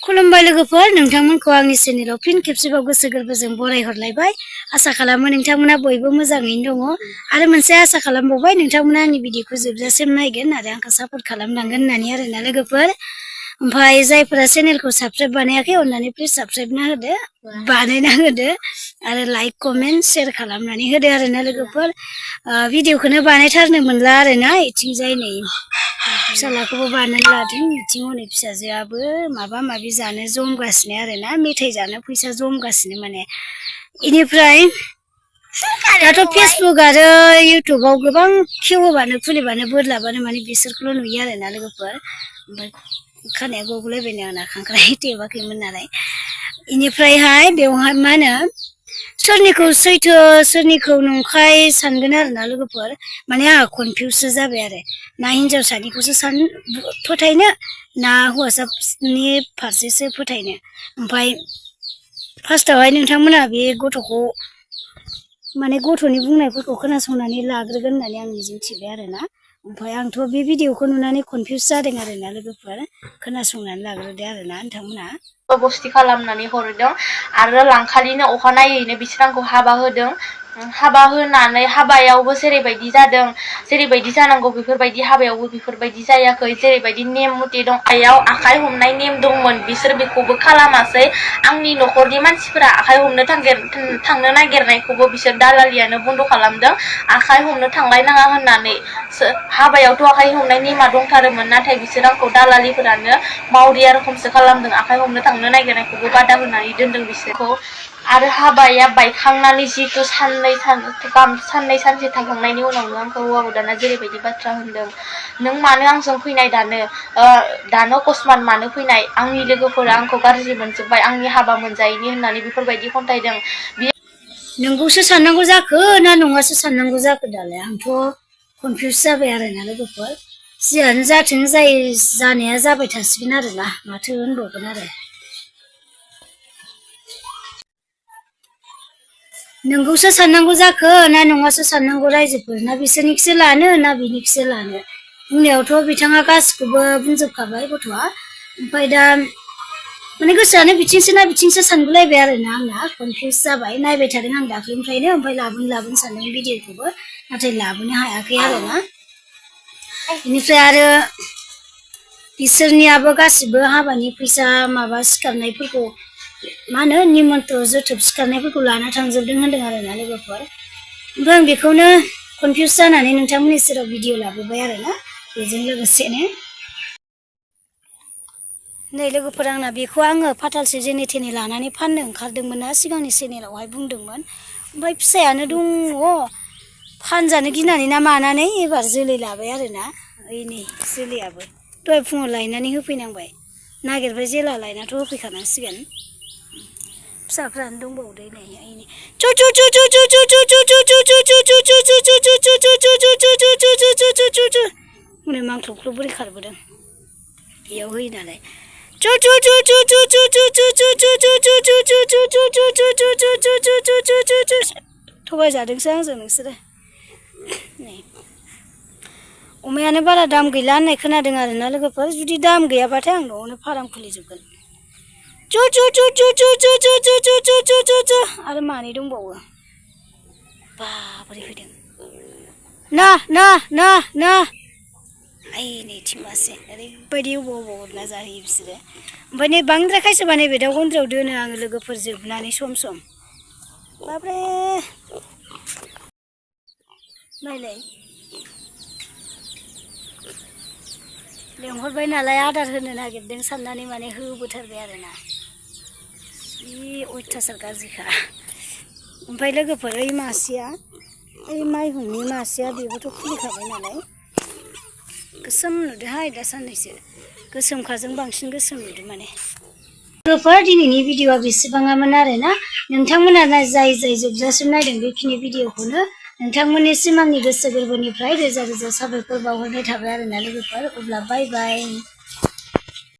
खुलुमबाय लोगोफोर नोंथांमोनखौ आंनि चेनेलाव फिन खेबसेबाव गोसो गोरबोजों बरायहरलायबाय आसा खालामो नोंथांमोना बयबो मोजाङैनो दङ आरो मोनसे आसा खालामबावबाय नोंथांमोना आंनि भिडिअखौ जोबजासिम नायगोन आरो आंखौ सापर्ट खालामलांगोन होननानै आरोना लोगोफोर ओमफ्राय जायफोरा चेनेलखौ साबस्क्राइब बानायाखै अननानै प्लिज साबस्क्राइबना होदो बानायना होदो आरो लाइक कमेन्ट शेयार खालामनानै होदो आरोना लोगोफोर भिडिअखौनो बानायथारनो मोनला आरोना इथिंजाय नै फिसालाखौबो बानायनानै लादों इथिं हनै फिसाजोआबो माबा माबि जानो जमगासिनो आरोना मेथाइ जानो फैसा जमगासिनो माने इनिफ्राय दाथ' फेसबुक आरो इउटुबाव गोबां खेवोबानो खुलिबानो बोरलाबानो माने बिसोरखौल' नुयो आरोना लोगोफोर ओमफ्राय खानाया गगुलायबायनो आंना खांख्राय टेबाखैमोन नालाय इनिफ्रायहाय बेवहाय मा होनो सोरनिखौ सैथो सोरनिखौ नंखाय सानगोन आरोना लोगोफोर माने आंहा कनफिउससो जाबाय आरो ना हिनजावसानिखौसो फोथायनो ना हौवासानि फारसेसो फोथायनो ओमफ्राय फार्स्टआवहाय नोंथांमोना बे गथ'खौ माने गथ'नि बुंनायफोरखौ खोनासंनानै लाग्रोगोन होननानै आं मिजिंथिबाय आरोना ओमफ्राय आंथ' बे भिडिअखौ नुनानै कनफिउस जादों आरोना लोगोफोर खोनासंनानै लाग्रोदो आरोना नोंथांमोना बस्ति खालामनानै हरदों आरो लांखालिनो अखानायैनो बिसोर आंखौ हाबा होदों हाबा होनानै हाबायावबो जेरैबायदि जादों जेरैबायदि जानांगौ बेफोरबायदि हाबायावबो बेफोरबायदि जायाखै जेरैबायदि नेम मथे दं आखायाव आखाइ हमनाय नेम दंमोन बिसोर बेखौबो खालामासै आंनि न'खरनि मानसिफोरा आखाइ हमनो थांनो नागिरनायखौबो बिसोर दालालियानो बन्द' खालामदों आखाइ हमनो थांलायनाङा होननानै हाबायावथ' आखाइ हमनाय नेमा दंथारोमोन नाथाय बिसोर आंखौ दालालिफोरानो मावरिया रोखोमसो खालामदों आखाइ हमनो थांनो नागिरनायखौबो बादा होनानै दोनदों बिसोरखौ आरो हाबाया बायखांनानै जिथु साननै सानसे थांखांनायनि उनावनो आंखौ हौवा गोदाना जेरैबायदि बाथ्रा होनदों नों मानो आंजों फैनाय दानो अकस्मात मानो फैनाय आंनि लोगोफोरा आंखौ गाज्रि मोनजोब्बाय आंनि हाबा मोनजायैनि होननानै बेफोरबायदि खन्थाइदों नोंगौसो साननांगौ जाखो ना नङासो साननांगौ जाखो दालाय आंथ' कनफिउस जाबाय आरोना लोगोफोर जियानो जाथों जानाया जाबाय थासिगोन आरोना माथो होनबावगोन आरो नोंगौसो साननांगौ जाखो ना नङासो साननांगौ रायजोफोर ना बिसोरनिखौसो लानो ना बिनिखौसो लानो बुंनायावथ' बिथाङा गासिखौबो बुंजोबखाबाय गथ'आ ओमफ्राय दा माने गोसोआनो बिथिंसो ना बिथिंसो सानगुलायबाय आरोना आंना कनफिउस जाबाय नायबाय थादों आं दाख्लैनिफ्रायनो ओमफ्राय लाबोनो सानदों भिडिअखौबो नाथाय लाबोनो हायाखै आरोना बेनिफ्राय आरो बिसोरनियाबो गासिबो हाबानि फैसा माबा सिखारनायफोरखौ मा होनो निमन्त्र जोथोब सिखारनायफोरखौ लाना थांजोबदों होनदों आरोना लोगोफोर ओमफ्राय आं बेखौनो कनफिउस जानानै नोंथांमोननि सेराव भिडिअ लाबोबाय आरोना बेजों लोगोसेनो नै लोगोफोर आंना बेखौ आङो फाथालसे जेने थेने लानानै फाननो ओंखारदोंमोन ना सिगांनि चेनेलावहाय बुंदोंमोन ओमफ्राय फिसायानो दङ फानजानो गिनानै ना मानानै एबार जोलै लाबाय आरोना ओइ नै जोलैयाबो दहाय फुङाव लायनानै होफैनांबाय नागिरबाय जेला लायनाथ' होफैखानांसिगोन फिसाफ्रानो दंबावो नै हनै मांख्लबख्लब बोरै खारबोदों बेयाव होयो नालाय थगायजादोंसो आंजों नोंसोरो नै अमायानो बारा दाम गैला होननाय खोनादों आरोना लोगोफोर जुदि दाम गैयाबाथाय आं न'आवनो फार्म खुलिजोबगोन आरो मानै दंबावो बा बोरै फैदों ना आइ नै थिमासे ओरैबायदि अबाव अरना जाहैयो बिसोरो ओमफ्राय नै बांद्राय खायसोबा नैबे दाउ गन्द्रायाव दोनो आङो लोगोफोर जोबनानै सम बाब्रे नायलाय लेंहरबाय नालाय आदार होनो नागिरदों साननानै माने होबोथारबाय आरोना जि अयथासार गाज्रिखा ओमफ्राय लोगोफोर ओइ मासेया ओइ माइहुंनि मासेया बेबोथ' खुलिखाबाय नालाय गोसोम नुदोंहाय दा साननैसो गोसोमखाजों बांसिन गोसोम नुदों माने लोगोफोर दिनैनि भिडिअआ बेसेबाङामोन आरोना नोंथांमोना जाय जोबजासिम नायदों बेखिनि भिडिअखौनो नोंथांमोननिसिम आंनि गोसो गोरबोनिफ्राय रोजा रोजा साबायखर बावहरनाय थाबाय आरोना लोगोफोर अब्ला बाय बाय